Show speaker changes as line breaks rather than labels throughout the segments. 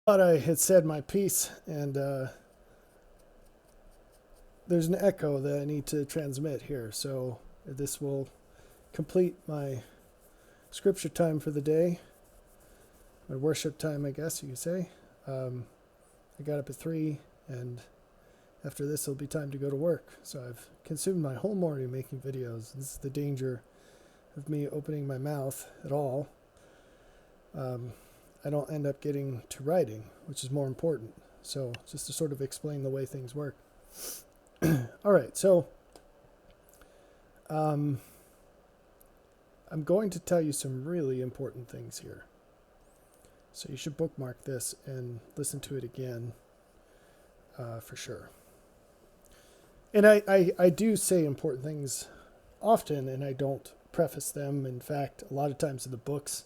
Thought I had said my piece, and there's an echo that I need to transmit here. So this will complete my scripture time for the day, my worship time, I guess you could say. I got up at 3, and after this, it'll be time to go to work. So I've consumed my whole morning making videos. This is the danger of me opening my mouth at all. I don't end up getting to writing, which is more important. So just to sort of explain the way things work. All right, so I'm going to tell you some really important things here. So you should bookmark this and listen to it again for sure. And I do say important things often, and I don't preface them. In fact, a lot of times in the books,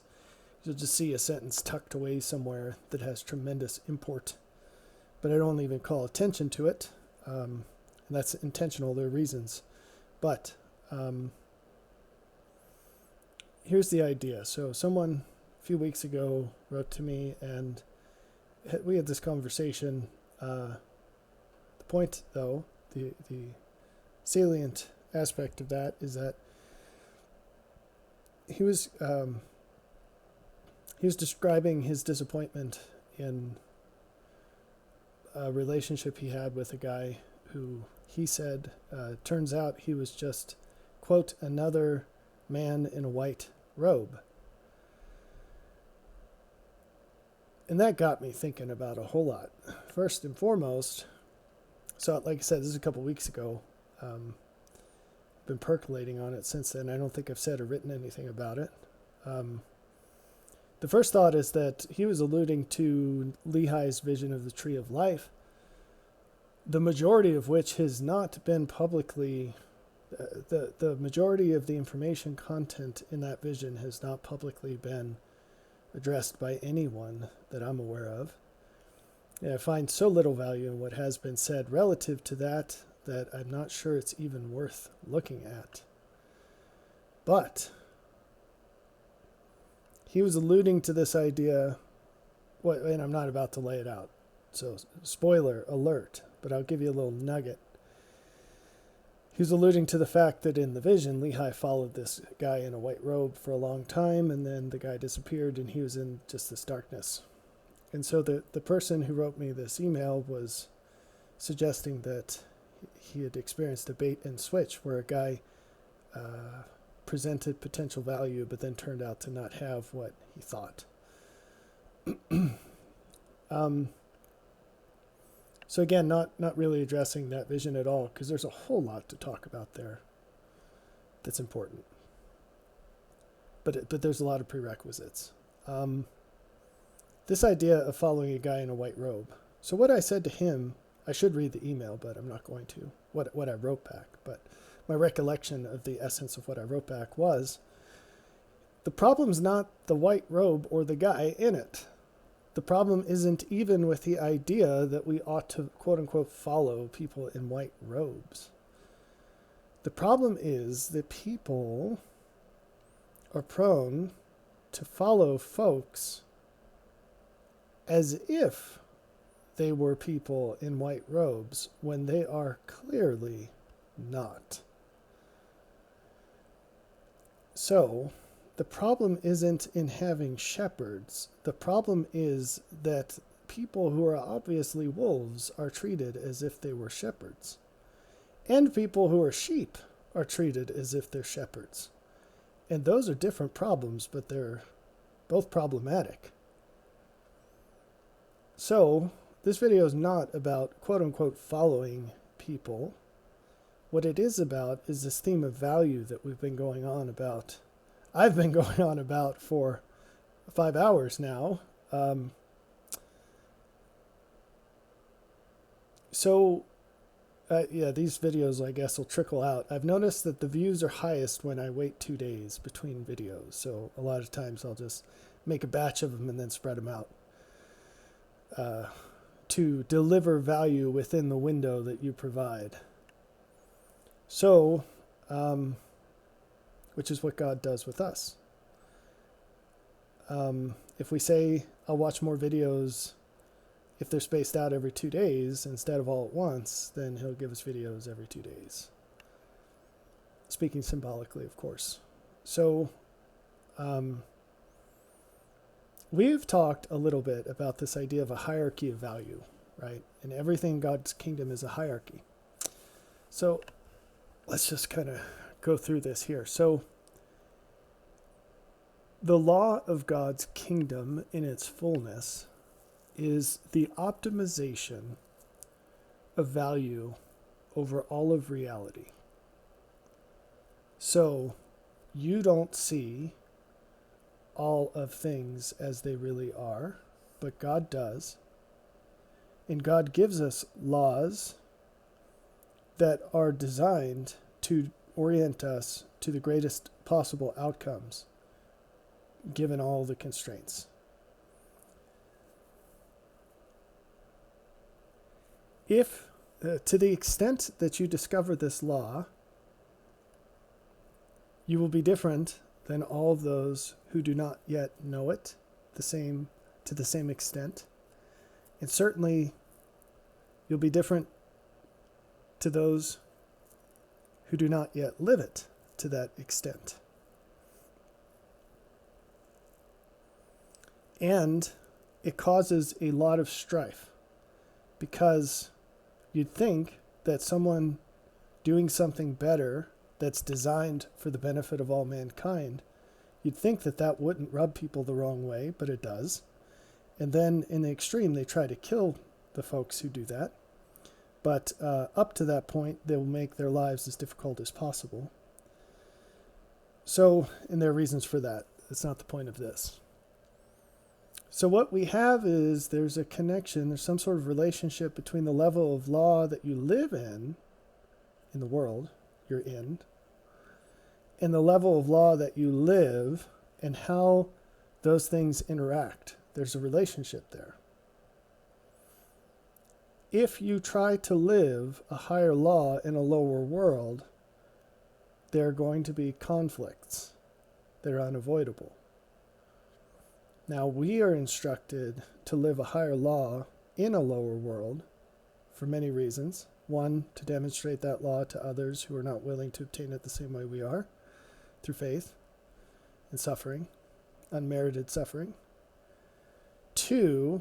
you'll just see a sentence tucked away somewhere that has tremendous import, but I don't even call attention to it. And that's intentional. There are reasons. But here's the idea. So someone a few weeks ago wrote to me, and we had this conversation. The point, though, the salient aspect of that is that he was describing his disappointment in a relationship he had with a guy who he said turns out he was just, quote, another man in a white robe. And that got me thinking about a whole lot. First and foremost, so like I said, this is a couple weeks ago. Been percolating on it since then. I don't think I've said or written anything about it. The first thought is that he was alluding to Lehi's vision of the tree of life, the majority of which has not been publicly, the majority of the information content in that vision has not publicly been addressed by anyone that I'm aware of. And I find so little value in what has been said relative to that I'm not sure it's even worth looking at. But he was alluding to this idea, and I'm not about to lay it out, so spoiler alert, but I'll give you a little nugget. He was alluding to the fact that in the vision, Lehi followed this guy in a white robe for a long time, and then the guy disappeared, and he was in just this darkness. And so the person who wrote me this email was suggesting that he had experienced a bait and switch where a guy presented potential value but then turned out to not have what he thought. So again, not really addressing that vision at all, because there's a whole lot to talk about there that's important. But there's a lot of prerequisites. This idea of following a guy in a white robe. So what I said to him, I should read the email, but I'm not going to, what I wrote back. But my recollection of the essence of what I wrote back was, the problem's not the white robe or the guy in it. The problem isn't even with the idea that we ought to, quote unquote, follow people in white robes. The problem is that people are prone to follow folks as if they were people in white robes when they are clearly not. So, the problem isn't in having shepherds. The problem is that people who are obviously wolves are treated as if they were shepherds. And people who are sheep are treated as if they're shepherds. And those are different problems, but they're both problematic. So, this video is not about, quote-unquote, following people. What it is about is this theme of value that we've been going on about. I've been going on about for 5 hours now. These videos, I guess, will trickle out. I've noticed that the views are highest when I wait 2 days between videos. So a lot of times I'll just make a batch of them and then spread them out to deliver value within the window that you provide. So, which is what God does with us. If we say, I'll watch more videos if they're spaced out every 2 days instead of all at once, then he'll give us videos every 2 days. Speaking symbolically, of course. So we've talked a little bit about this idea of a hierarchy of value, right? And everything in God's kingdom is a hierarchy. So let's just kind of go through this here. So the law of God's kingdom in its fullness is the optimization of value over all of reality. So you don't see all of things as they really are, but God does. And God gives us laws that are designed to orient us to the greatest possible outcomes, given all the constraints. If, to the extent that you discover this law, you will be different than all those who do not yet know it to the same extent. And certainly you'll be different to those who do not yet live it to that extent. And it causes a lot of strife, because you'd think that someone doing something better that's designed for the benefit of all mankind, you'd think that that wouldn't rub people the wrong way, but it does. And then in the extreme, they try to kill the folks who do that. But up to that point, they'll make their lives as difficult as possible. So, and there are reasons for that. That's not the point of this. So what we have is there's a connection, there's some sort of relationship between the level of law that you live in the world you're in, and the level of law that you live and how those things interact. There's a relationship there. If you try to live a higher law in a lower world, there are going to be conflicts. They're unavoidable. Now, we are instructed to live a higher law in a lower world for many reasons. One, to demonstrate that law to others who are not willing to obtain it the same way we are, through faith and suffering, unmerited suffering. Two,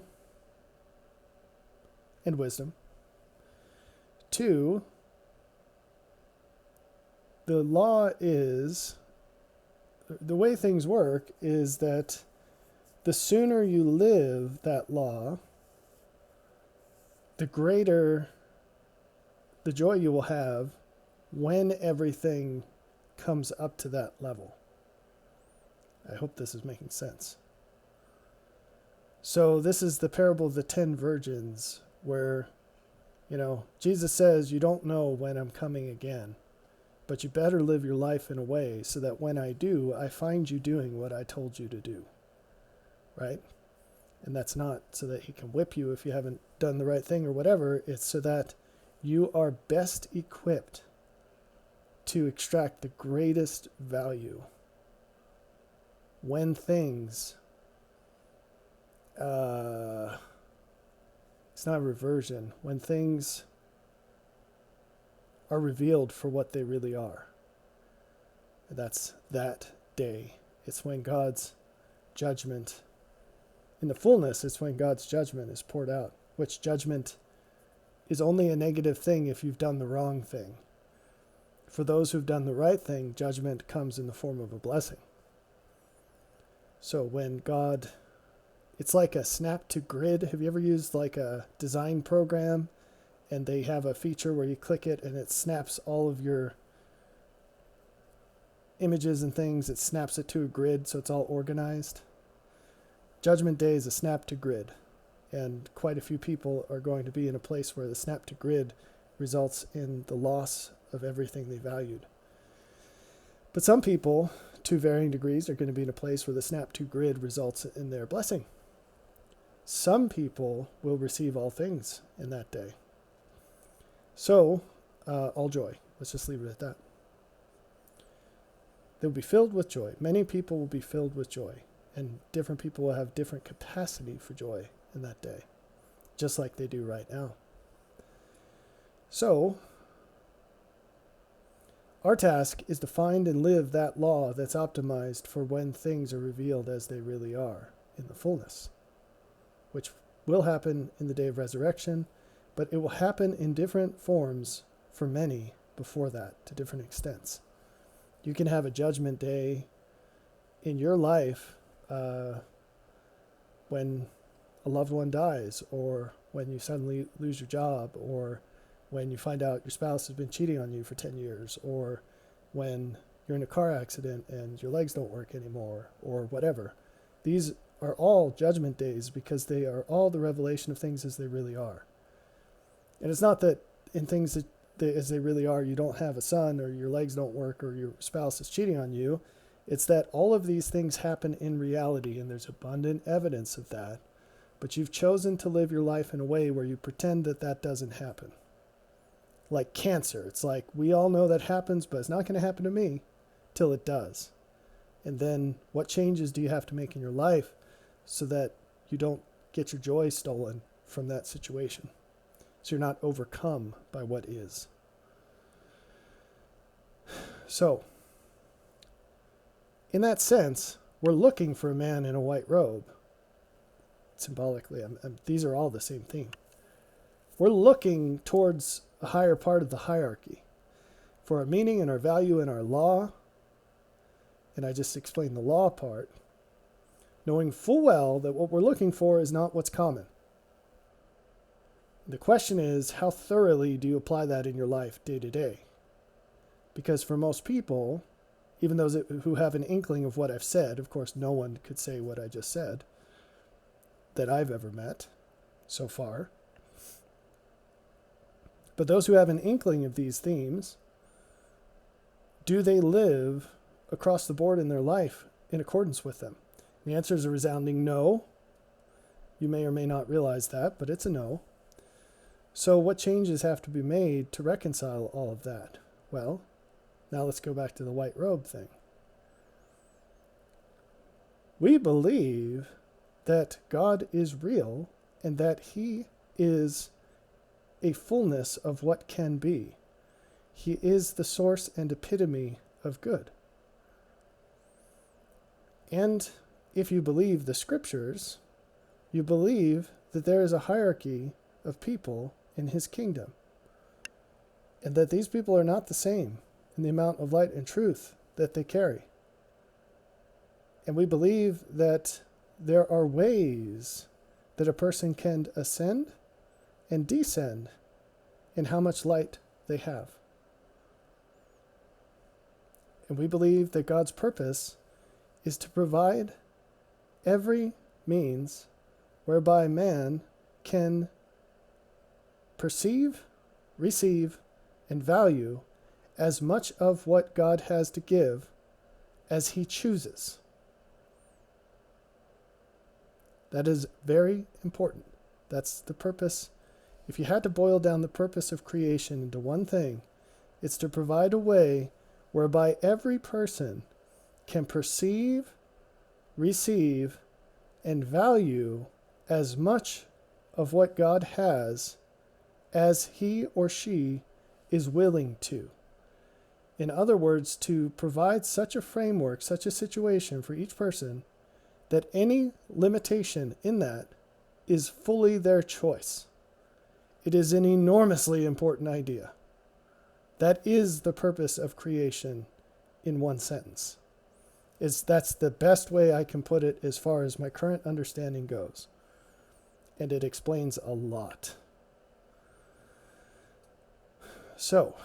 and wisdom. Two, the law is, the way things work is that the sooner you live that law, the greater the joy you will have when everything comes up to that level. I hope this is making sense. So this is the parable of the 10 virgins, where, Jesus says, you don't know when I'm coming again, but you better live your life in a way so that when I do, I find you doing what I told you to do. Right? And that's not so that he can whip you if you haven't done the right thing or whatever. It's so that you are best equipped to extract the greatest value when things, it's not reversion, when things are revealed for what they really are. That's that day. It's when God's judgment, in the fullness, it's when God's judgment is poured out, which judgment is only a negative thing if you've done the wrong thing. For those who've done the right thing, judgment comes in the form of a blessing. So when God, it's like a snap to grid. Have you ever used like a design program and they have a feature where you click it and it snaps all of your images and things, it snaps it to a grid so it's all organized? Judgment Day is a snap to grid, and quite a few people are going to be in a place where the snap to grid results in the loss of everything they valued. But some people, to varying degrees, are going to be in a place where the snap to grid results in their blessing. Some people will receive all things in that day. So, all joy. Let's just leave it at that. They'll be filled with joy. Many people will be filled with joy. And different people will have different capacity for joy in that day. just like they do right now. So, our task is to find and live that law that's optimized for when things are revealed as they really are in the fullness, which will happen in the day of resurrection, but it will happen in different forms for many before that, to different extents. You can have a judgment day in your life when a loved one dies, or when you suddenly lose your job, or when you find out your spouse has been cheating on you for 10 years, or when you're in a car accident and your legs don't work anymore, or whatever. These are all judgment days because they are all the revelation of things as they really are. And it's not that in things that as they really are, you don't have a son, or your legs don't work, or your spouse is cheating on you. It's that all of these things happen in reality, and there's abundant evidence of that. But you've chosen to live your life in a way where you pretend that that doesn't happen. Like cancer. It's like, we all know that happens, but it's not going to happen to me till it does. And then what changes do you have to make in your life so that you don't get your joy stolen from that situation? So you're not overcome by what is. So, in that sense, we're looking for a man in a white robe. Symbolically, these are all the same thing. We're looking towards a higher part of the hierarchy for our meaning and our value and our law. And I just explained the law part, knowing full well that what we're looking for is not what's common. The question is, how thoroughly do you apply that in your life day to day? Because for most people, even those who have an inkling of what I've said, of course, no one could say what I just said that I've ever met so far. But those who have an inkling of these themes, do they live across the board in their life in accordance with them? The answer is a resounding no. You may or may not realize that, but it's a no. So what changes have to be made to reconcile all of that? Well, now let's go back to the white robe thing. We believe that God is real and that he is a fullness of what can be. He is the source and epitome of good. And if you believe the scriptures, you believe that there is a hierarchy of people in his kingdom, and that these people are not the same in the amount of light and truth that they carry. And we believe that there are ways that a person can ascend and descend in how much light they have. And we believe that God's purpose is to provide every means whereby man can perceive, receive, and value as much of what God has to give as he chooses. That is very important. That's the purpose. If you had to boil down the purpose of creation into one thing, it's to provide a way whereby every person can perceive, receive, and value as much of what God has as he or she is willing to. In other words, to provide such a framework, such a situation for each person that any limitation in that is fully their choice. It is an enormously important idea. That is the purpose of creation in one sentence. That's the best way I can put it as far as my current understanding goes. And it explains a lot. So,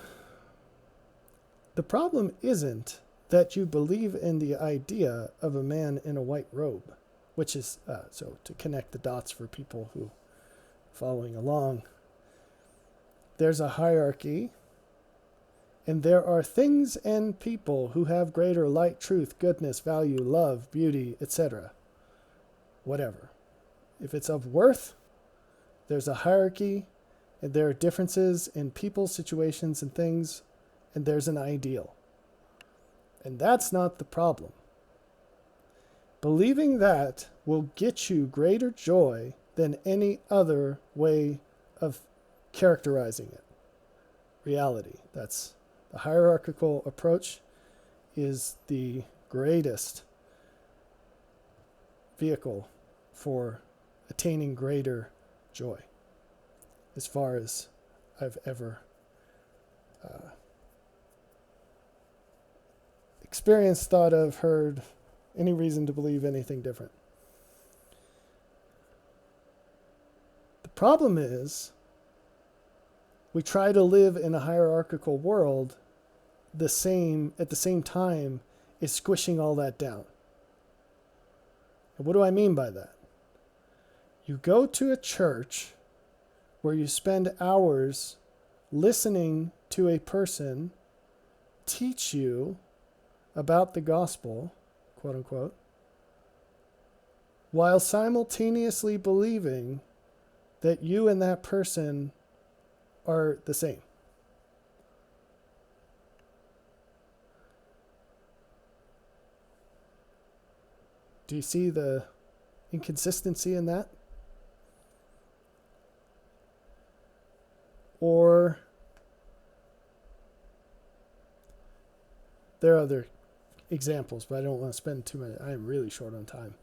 the problem isn't that you believe in the idea of a man in a white robe, which is, so to connect the dots for people who are following along, there's a hierarchy, and there are things and people who have greater light, truth, goodness, value, love, beauty, etc. Whatever. If it's of worth, there's a hierarchy, and there are differences in people, situations, and things, and there's an ideal. And that's not the problem. Believing that will get you greater joy than any other way of characterizing it. Reality. That's the hierarchical approach is the greatest vehicle for attaining greater joy, as far as I've ever experienced, thought of, heard, any reason to believe anything different. The problem is we try to live in a hierarchical world at the same time is squishing all that down. And what do I mean by that? You go to a church where you spend hours listening to a person teach you about the gospel, quote unquote, while simultaneously believing that you and that person are the same. Do you see the inconsistency in that? Or there are other examples, but I don't want to spend too much. I am really short on time.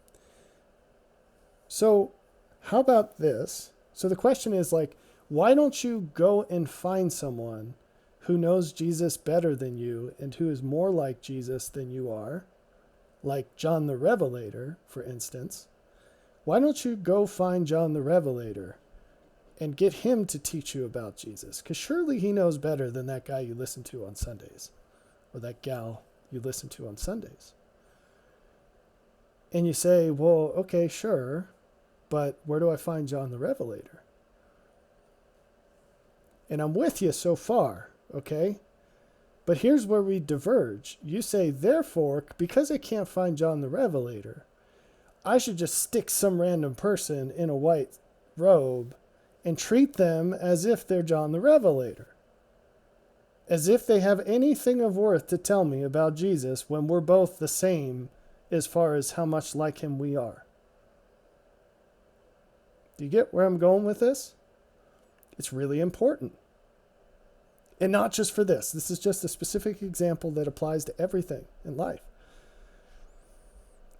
So how about this? So the question is like, why don't you go and find someone who knows Jesus better than you and who is more like Jesus than you are, like John the Revelator, for instance? Why don't you go find John the Revelator and get him to teach you about Jesus? Because surely he knows better than that guy you listen to on Sundays, or that gal you listen to on Sundays. And you say, well, okay, sure, but where do I find John the Revelator? And I'm with you so far, okay? But here's where we diverge. You say, therefore, because I can't find John the Revelator, I should just stick some random person in a white robe and treat them as if they're John the Revelator. As if they have anything of worth to tell me about Jesus when we're both the same as far as how much like him we are. Do you get where I'm going with this? It's really important. And not just for this. This is just a specific example that applies to everything in life.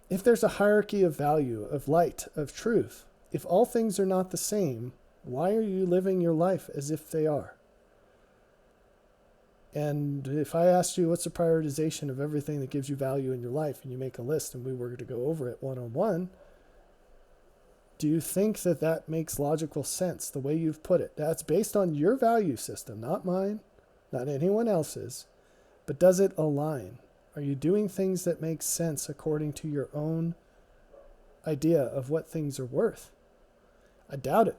If there's a hierarchy of value, of light, of truth, if all things are not the same, why are you living your life as if they are? And if I asked you what's the prioritization of everything that gives you value in your life, and you make a list and we were to go over it one-on-one, do you think that that makes logical sense, the way you've put it? That's based on your value system, not mine, not anyone else's. But does it align? Are you doing things that make sense according to your own idea of what things are worth? I doubt it,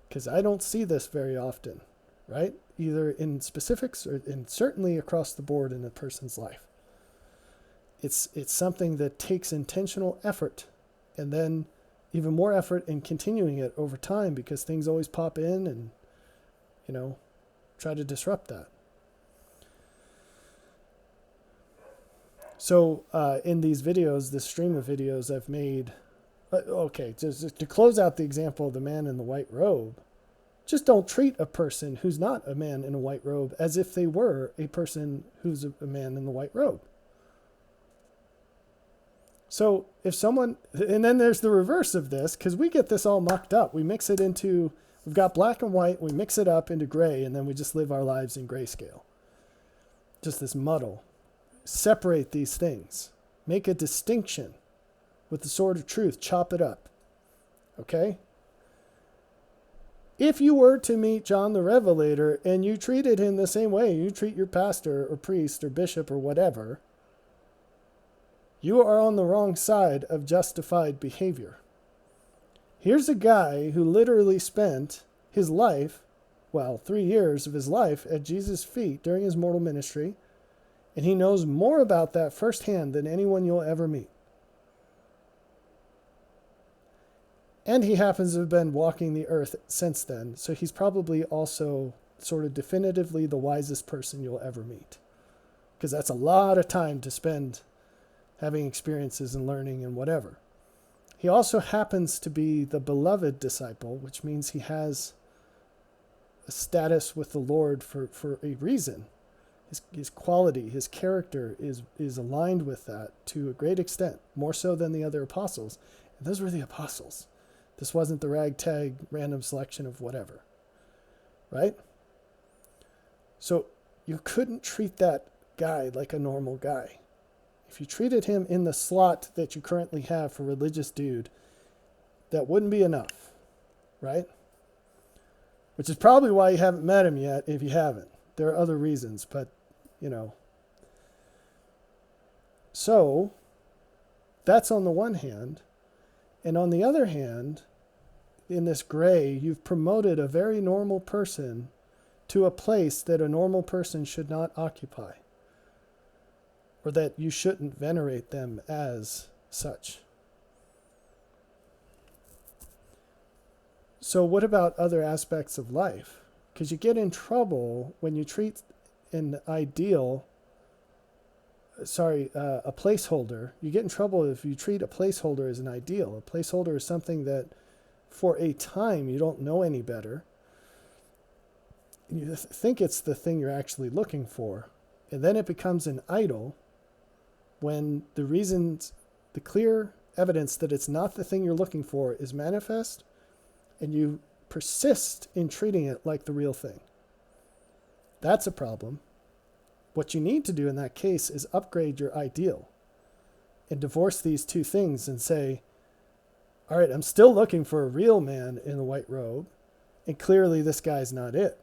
because I don't see this very often, right? Either in specifics or certainly across the board in a person's life. It's something that takes intentional effort, and then even more effort in continuing it over time, because things always pop in and, try to disrupt that. So in these videos, this stream of videos I've made, just to close out the example of the man in the white robe, just don't treat a person who's not a man in a white robe as if they were a person who's a man in the white robe. So if someone, and then there's the reverse of this, because we get this all mucked up. We mix it into, we've got black and white, we mix it up into gray, and then we just live our lives in grayscale. Just this muddle. Separate these things. Make a distinction with the sword of truth. Chop it up. Okay? If you were to meet John the Revelator and you treated him the same way you treat your pastor or priest or bishop or whatever, you are on the wrong side of justified behavior. Here's a guy who literally spent his life, 3 years of his life at Jesus' feet during his mortal ministry, and he knows more about that firsthand than anyone you'll ever meet. And he happens to have been walking the earth since then, so he's probably also sort of definitively the wisest person you'll ever meet. Because that's a lot of time to spend having experiences and learning and whatever. He also happens to be the beloved disciple, which means he has a status with the Lord for a reason. His quality, his character is aligned with that to a great extent, more so than the other apostles. And those were the apostles. This wasn't the ragtag random selection of whatever. Right? So you couldn't treat that guy like a normal guy. If you treated him in the slot that you currently have for religious dude, that wouldn't be enough. Right? Which is probably why you haven't met him yet, if you haven't. There are other reasons, but, you know. So, that's on the one hand. And on the other hand, in this gray, you've promoted a very normal person to a place that a normal person should not occupy. Or that you shouldn't venerate them as such. So what about other aspects of life? Because you get in trouble when you treat an ideal, a placeholder. You get in trouble if you treat a placeholder as an ideal. A placeholder is something that for a time you don't know any better. You think it's the thing you're actually looking for. And then it becomes an idol when the clear evidence that it's not the thing you're looking for is manifest, and you persist in treating it like the real thing. That's a problem. What you need to do in that case is upgrade your ideal and divorce these two things and say, all right, I'm still looking for a real man in a white robe, and clearly this guy's not it.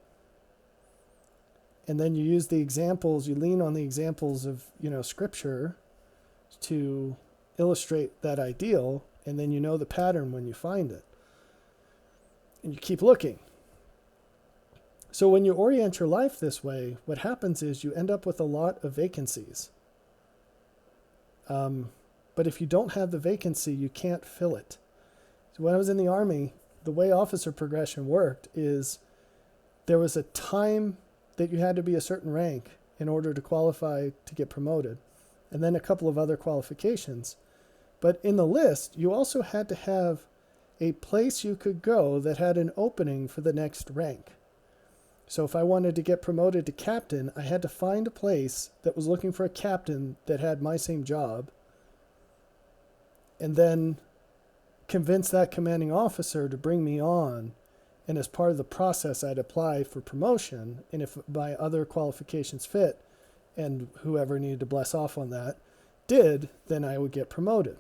And then you use the examples, you lean on the examples of, Scripture to illustrate that ideal, and then you know the pattern when you find it. And you keep looking. So when you orient your life this way, what happens is you end up with a lot of vacancies. But if you don't have the vacancy, you can't fill it. So when I was in the Army, the way officer progression worked is there was a time that you had to be a certain rank in order to qualify to get promoted, and then a couple of other qualifications. But in the list, you also had to have a place you could go that had an opening for the next rank. So if I wanted to get promoted to captain, I had to find a place that was looking for a captain that had my same job, and then convince that commanding officer to bring me on. And as part of the process, I'd apply for promotion, and if my other qualifications fit, and whoever needed to bless off on that did, then I would get promoted.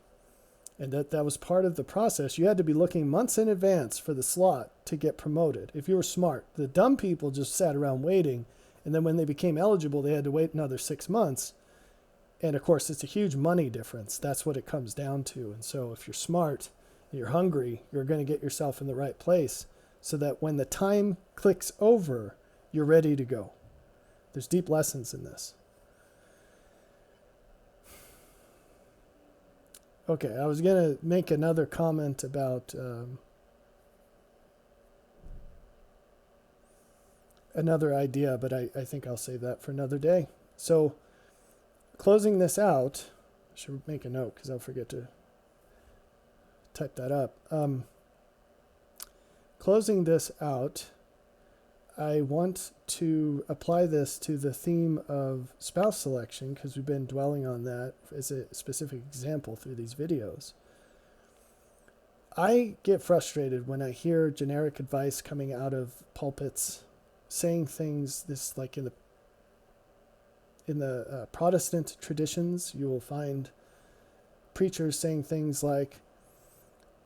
And that was part of the process. You had to be looking months in advance for the slot to get promoted, if you were smart. The dumb people just sat around waiting, and then when they became eligible, they had to wait another 6 months. And of course, it's a huge money difference. That's what it comes down to. And so if you're smart, you're hungry, you're going to get yourself in the right place so that when the time clicks over, you're ready to go. There's deep lessons in this. Okay, I was going to make another comment about another idea, but I think I'll save that for another day. So, closing this out, I should make a note because I'll forget to type that up. Closing this out, I want to apply this to the theme of spouse selection because we've been dwelling on that as a specific example through these videos. I get frustrated when I hear generic advice coming out of pulpits saying things this like in the Protestant traditions, you will find preachers saying things like,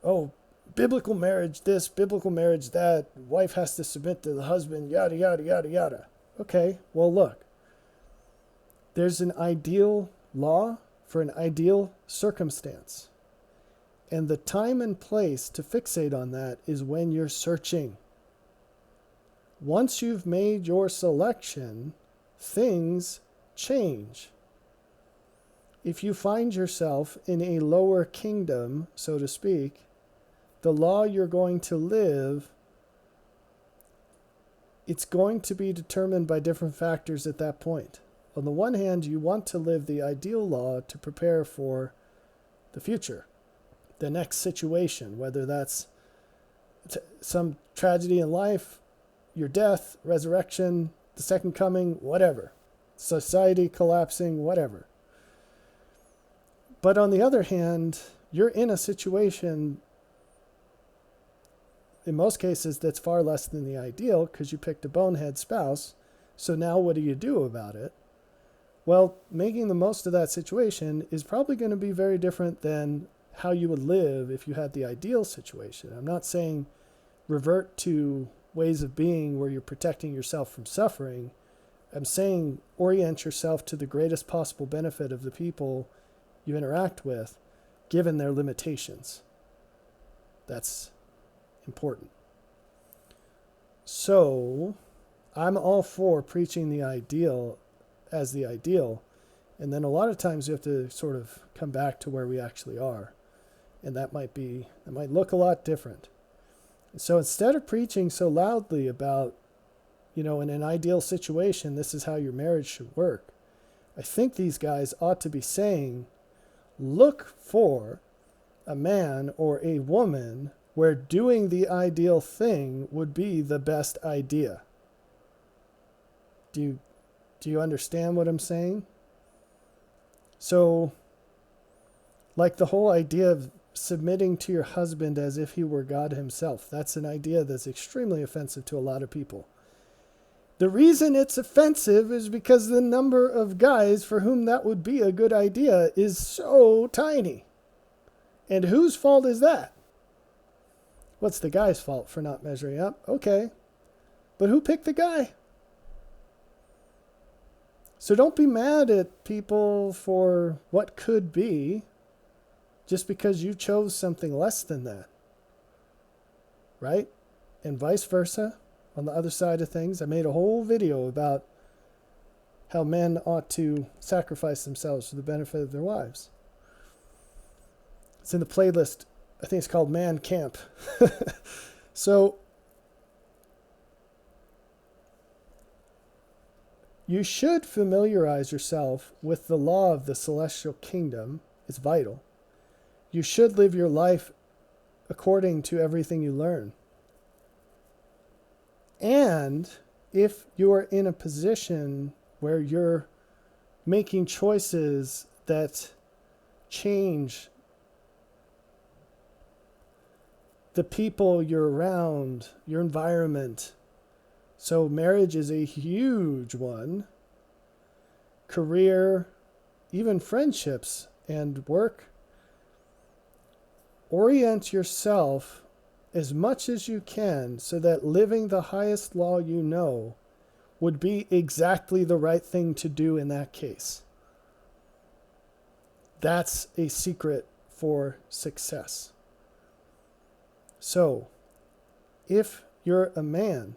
oh, biblical marriage this, biblical marriage that, wife has to submit to the husband, yada, yada, yada, yada. Okay, well, look. There's an ideal law for an ideal circumstance. And the time and place to fixate on that is when you're searching. Once you've made your selection, things change. If you find yourself in a lower kingdom, so to speak, the law you're going to live, it's going to be determined by different factors at that point. On the one hand, you want to live the ideal law to prepare for the future, the next situation, whether that's some tragedy in life, your death, resurrection, the second coming, whatever, society collapsing, whatever. But on the other hand, you're in a situation, in most cases, that's far less than the ideal because you picked a bonehead spouse. So now what do you do about it? Well, making the most of that situation is probably going to be very different than how you would live if you had the ideal situation. I'm not saying revert to ways of being where you're protecting yourself from suffering. I'm saying orient yourself to the greatest possible benefit of the people you interact with, given their limitations. That's important. So, I'm all for preaching the ideal as the ideal, and then a lot of times you have to sort of come back to where we actually are, and that might look a lot different. So instead of preaching so loudly about, in an ideal situation, this is how your marriage should work, I think these guys ought to be saying, look for a man or a woman where doing the ideal thing would be the best idea. Do you understand what I'm saying? So, like the whole idea of submitting to your husband as if he were God himself, that's an idea that's extremely offensive to a lot of people. The reason it's offensive is because the number of guys for whom that would be a good idea is so tiny. And whose fault is that? What's the guy's fault for not measuring up? Okay. But who picked the guy? So don't be mad at people for what could be just because you chose something less than that. Right? And vice versa. On the other side of things, I made a whole video about how men ought to sacrifice themselves for the benefit of their wives. It's in the playlist. I think it's called Man Camp. So, you should familiarize yourself with the law of the celestial kingdom. It's vital. You should live your life according to everything you learn. And if you are in a position where you're making choices that change the people you're around, your environment. So marriage is a huge one. Career, even friendships and work. Orient yourself as much as you can so that living the highest law you know would be exactly the right thing to do in that case. That's a secret for success. So, if you're a man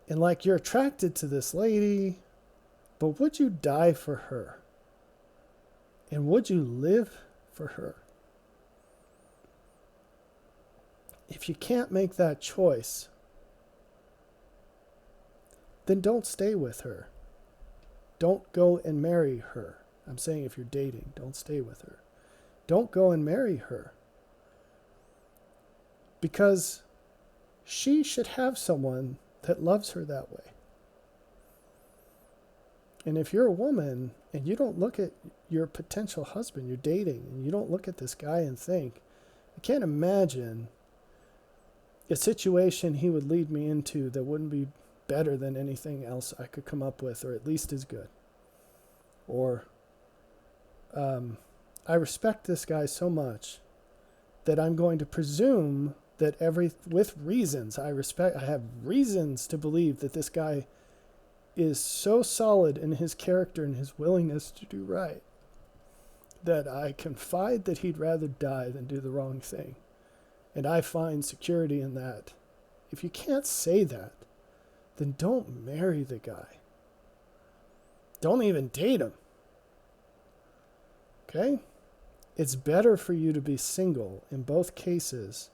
and like you're attracted to this lady, but would you die for her? And would you live for her? If you can't make that choice, then don't stay with her. Don't go and marry her. I'm saying if you're dating, don't stay with her. Don't go and marry her. Because she should have someone that loves her that way. And if you're a woman and you don't look at your potential husband, you're dating, and you don't look at this guy and think, I can't imagine a situation he would lead me into that wouldn't be better than anything else I could come up with, or at least as good. Or, I respect this guy so much that I'm going to presume that with reasons, I have reasons to believe that this guy is so solid in his character and his willingness to do right that I confide that he'd rather die than do the wrong thing. And I find security in that. If you can't say that, then don't marry the guy. Don't even date him. Okay? It's better for you to be single in both cases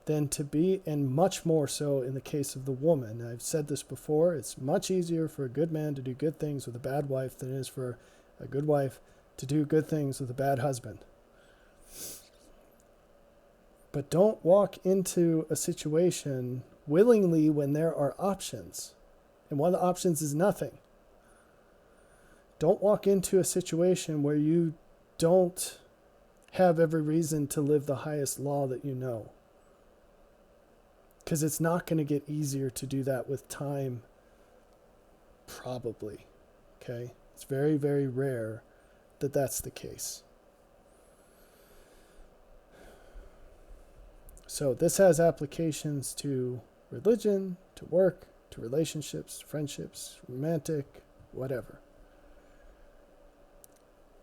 than to be, and much more so in the case of the woman. I've said this before, it's much easier for a good man to do good things with a bad wife than it is for a good wife to do good things with a bad husband. But don't walk into a situation willingly when there are options. And one of the options is nothing. Don't walk into a situation where you don't have every reason to live the highest law that you know. Because it's not going to get easier to do that with time, probably. Okay? It's very, very rare that that's the case. So this has applications to religion, to work, to relationships, friendships, romantic, whatever.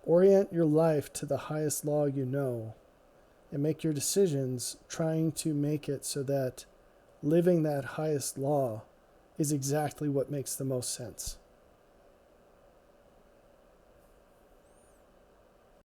Orient your life to the highest law you know, and make your decisions trying to make it so that living that highest law is exactly what makes the most sense.